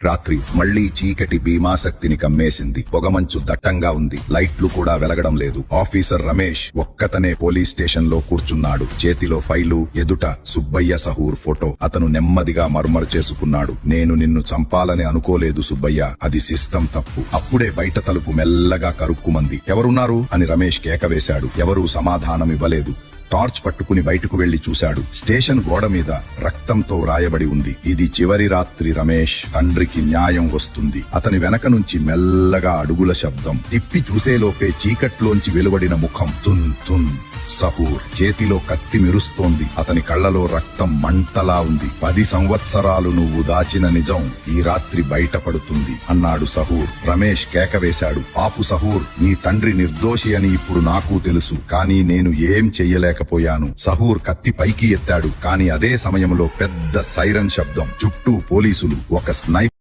రాత్రి మళ్లీ చీకటి భీమాశక్తిని కమ్మేసింది. పొగమంచు దట్టంగా ఉంది. లైట్లు కూడా వెలగడం లేదు. ఆఫీసర్ రమేష్ ఒక్కతనే పోలీస్ స్టేషన్ లో కూర్చున్నాడు. చేతిలో ఫైలు, ఎదుట సుబ్బయ్య సహూర్ ఫోటో. అతను నెమ్మదిగా మరుమరు చేసుకున్నాడు. నేను నిన్ను చంపాలని అనుకోలేదు సుబ్బయ్య, అది సిస్టమ్ తప్పు. అప్పుడే బయట తలుపు మెల్లగా కరుక్కుమంది. ఎవరున్నారు అని రమేష్ కేక వేశాడు. ఎవరూ సమాధానం ఇవ్వలేదు. టార్చ్ పట్టుకుని బయటకు వెళ్లి చూశాడు. స్టేషన్ గోడ మీద రక్తంతో రాయబడి ఉంది, ఇది చివరి రాత్రి రమేష్, తండ్రికి న్యాయం వస్తుంది. అతని వెనక నుంచి మెల్లగా అడుగుల శబ్దం. తిప్పి చూసేలోపే చీకట్లోంచి వెలువడిన ముఖం. తున్ తున్ సహూర్. చేతిలో కత్తి మెరుస్తోంది. అతని కళ్లలో రక్తం మంటలా ఉంది. 10 సంవత్సరాలు నువ్వు దాచిన నిజం ఈ రాత్రి బయటపడుతుంది అన్నాడు సహూర్. రమేష్ కేక వేశాడు. ఆపు సహూర్, నీ తండ్రి నిర్దోషి అని ఇప్పుడు నాకు తెలుసు, కానీ నేను ఏం చెయ్యలేకపోయాను. సహూర్ కత్తి పైకి ఎత్తాడు. కానీ అదే సమయంలో పెద్ద సైరన్ శబ్దం. చుట్టూ పోలీసులు. ఒక స్నైపర్